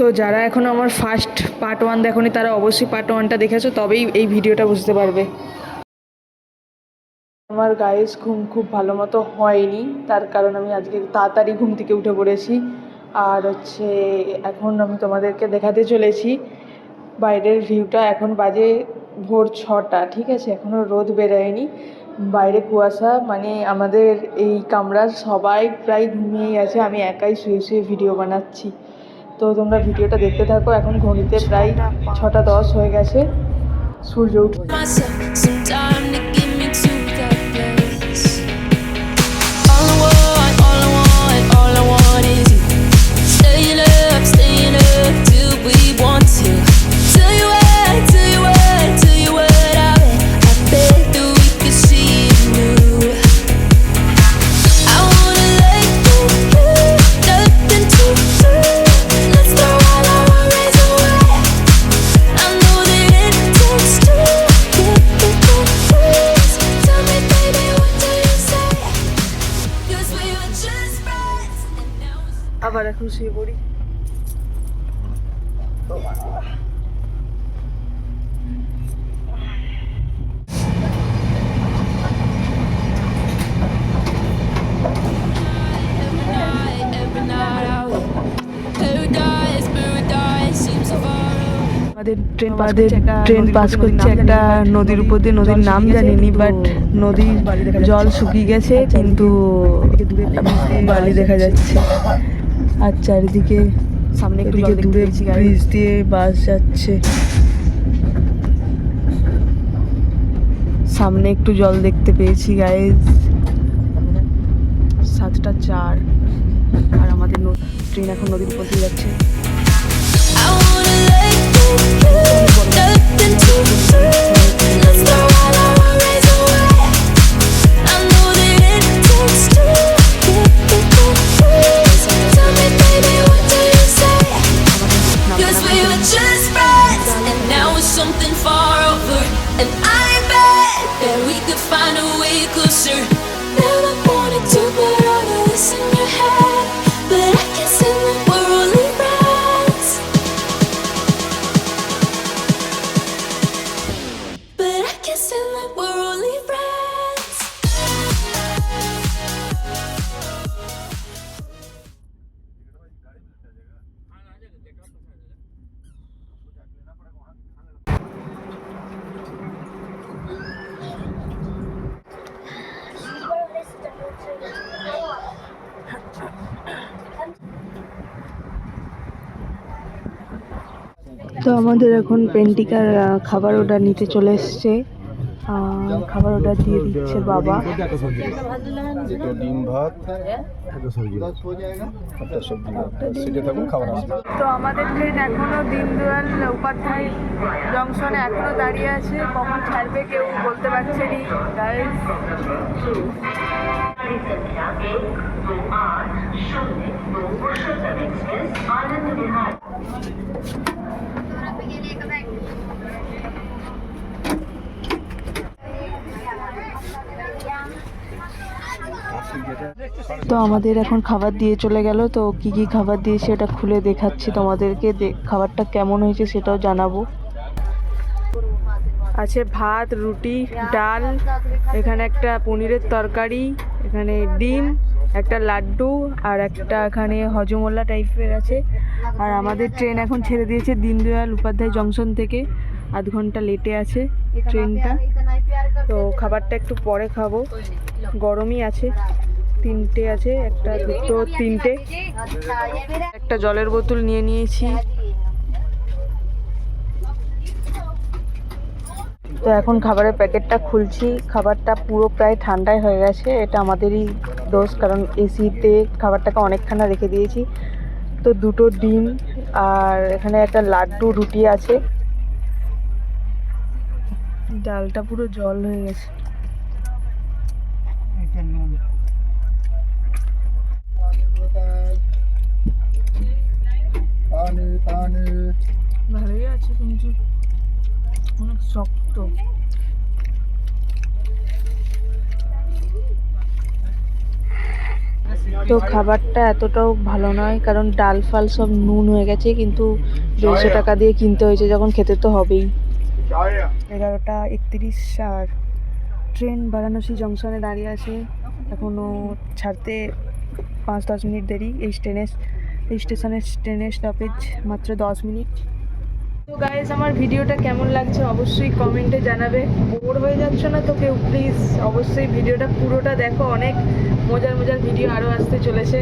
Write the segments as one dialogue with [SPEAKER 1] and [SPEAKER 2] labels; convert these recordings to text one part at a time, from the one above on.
[SPEAKER 1] তো যারা এখনও আমার ফার্স্ট পার্ট 1 দেখোনি তারা অবশ্যই পার্ট 1টা দেখেছো, তবেই এই ভিডিওটা বুঝতে পারবে। আমার গাইস ঘুম খুব ভালো মতো হয়নি, তার কারণ আমি আজকে তাড়াতাড়ি ঘুম থেকে উঠে পড়েছি। আর হচ্ছে এখন আমি তোমাদেরকে দেখাতে চলেছি বাইরের ভিউটা। এখন বাজে ভোর 6টা, ঠিক আছে, এখনও রোদ বেরোয়নি, বাইরে কুয়াশা, মানে আমাদের এই কামরার সবাই প্রায় ঘুমিয়ে আছে, আমি একাই শুয়ে শুয়ে ভিডিও বানাচ্ছি। তো তোমরা ভিডিওটা দেখতে থাকো। এখন ঘড়িতে প্রায় 6টা 10 হয়ে গেছে, সূর্য উঠে। আবার এখন শুয়ে পড়ি। আমাদের ট্রেন পাস করছে একটা নদীর উপর দিয়ে, নদীর নাম জানিনি, বাট নদীর জল শুকিয়ে গেছে কিন্তু বালি দেখা যাচ্ছে। আর চারিদিকে সামনে একটু দূরে ব্রিজ দিয়ে বাস যাচ্ছে, সামনে একটু জল দেখতে পেয়েছি গাইজ। 7টা 4 আর আমাদের ট্রেন এখন নদীর উপর দিয়ে যাচ্ছে।
[SPEAKER 2] And I bet that we could find a way closer. Never wanted to put all of this in your head, but I can see that we're only friends. But I can see that we're only friends.
[SPEAKER 1] তো আমাদের এখন পেন্টিকার খাবার order নিতে চলে এসছে। খাবার order দিয়ে দিচ্ছে বাবা।
[SPEAKER 3] ডিম ভাত, একটা সবজি, একটা সবজি, সেটা থাকুন খাবার আসবে।
[SPEAKER 1] তো আমাদের ট্রেন এখনো দীনদয়াল উপাধ্যায় জংশনে এখনো দাঁড়িয়ে আছে, কখন ছাড়বে কেউ বলতে পারছে নি গাইস। তো আমাদের এখন খাবার দিয়ে চলে গেল। তো কি কি খাবার দিয়েছে এটা খুলে দেখাচ্ছি তোমাদেরকে, খাবারটা কেমন হয়েছে সেটাও জানাবো। আছে ভাত, রুটি, ডাল, এখানে একটা পনিরের তরকারি, এখানে ডিম, একটা লাড্ডু, আর একটা এখানে হজমোল্লা টাইপের আছে। আর আমাদের ট্রেন এখন ছেড়ে দিয়েছে দীনদয়াল উপাধ্যায় জংশন থেকে, আধ ঘন্টা লেটে আছে ট্রেনটা। তো খাবারটা একটু পরে খাবো, গরমই আছে। 3টে আছে, একটা 2টো 3টে। একটা জলের বোতল নিয়ে নিয়েছি। তো এখন খাবারের প্যাকেটটা খুলছি, খাবারটা পুরো প্রায় ঠান্ডাই হয়ে গেছে, এটা আমাদেরই দোষ, কারণ এসিতে খাবারটাকে অনেকখানা রেখে দিয়েছি। তো 2টো ডিম আর এখানে একটা লাড্ডু, রুটি আছে। ডালটা পুরো জল হয়ে গেছে। ভালোই আছে কিন্তু অনেক শক্ত। তো খাবারটা এতটাও ভালো নয়, কারণ ডাল ফাল সব নুন হয়ে গেছে, কিন্তু 150 টাকা দিয়ে কিনতে হয়েছে যখন, খেতে তো হবেই। 11:31 আর ট্রেন বারাণসী জংশনে দাঁড়িয়ে আছে, এখনও ছাড়তে 5-10 মিনিট দেরি। এই স্টেশনের ট্রেনের স্টপেজ মাত্র 10 মিনিট। তো গাইজ, আমার ভিডিওটা কেমন লাগছে অবশ্যই কমেন্টে জানাবে। বোর হয়ে যাচ্ছ না তো কেউ, প্লিজ অবশ্যই ভিডিওটা পুরোটা দেখো, অনেক মজার মজার ভিডিও আরও আসতে চলেছে।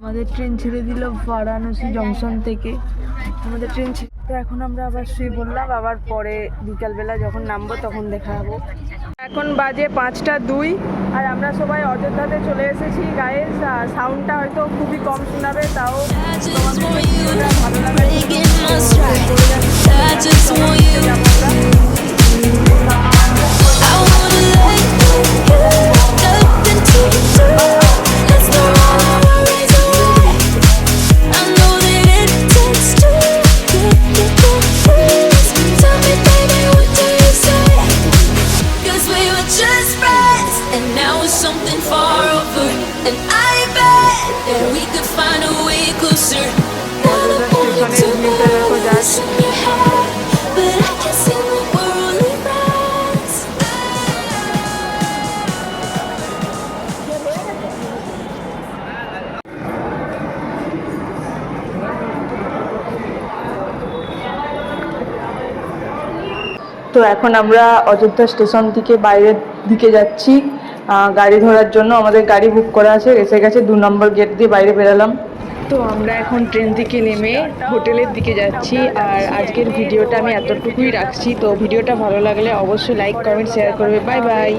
[SPEAKER 1] আমাদের ট্রেন ছেড়ে দিল বারাণসী জংশন থেকে, আমাদের ট্রেন তো এখন আমরা আবার শুয়ে পড়লাম, আবার পরে বিকালবেলা যখন নামবো তখন দেখা হবো। এখন বাজে 5:02 আর আমরা সবাই অযোধ্যাতে চলে এসেছি গাইজ। সাউন্ডটা হয়তো খুবই কম শোনাবে, তাও
[SPEAKER 2] I just want you
[SPEAKER 1] ভালো লাগার
[SPEAKER 2] breaking my stride. I just want you. I wanna let you nothing to do. Let's throw all our worries away. I know that it takes two to get confused. Tell me, baby, what do you say? 'Cause we were just friends, and now we're something far over. And I bet that we could find a way closer. Now I wanted to put all this in your head, but I can't see that we're only friends.
[SPEAKER 1] তো এখন আমরা Ayodhya station থেকে বাইরের দিকে যাচ্ছি গাড়ি ধরার জন্য। আমাদের গাড়ি বুক করা আছে, এসে গেছে, 2 নম্বর গেট দিয়ে বাইরে বেরালাম। তো আমরা এখন ট্রেন থেকে নেমে হোটেলের দিকে যাচ্ছি। আর আজকের ভিডিওটা আমি এতটুকুই রাখছি। তো ভিডিওটা ভালো লাগলে অবশ্যই লাইক, কমেন্ট, শেয়ার করবে। Bye bye.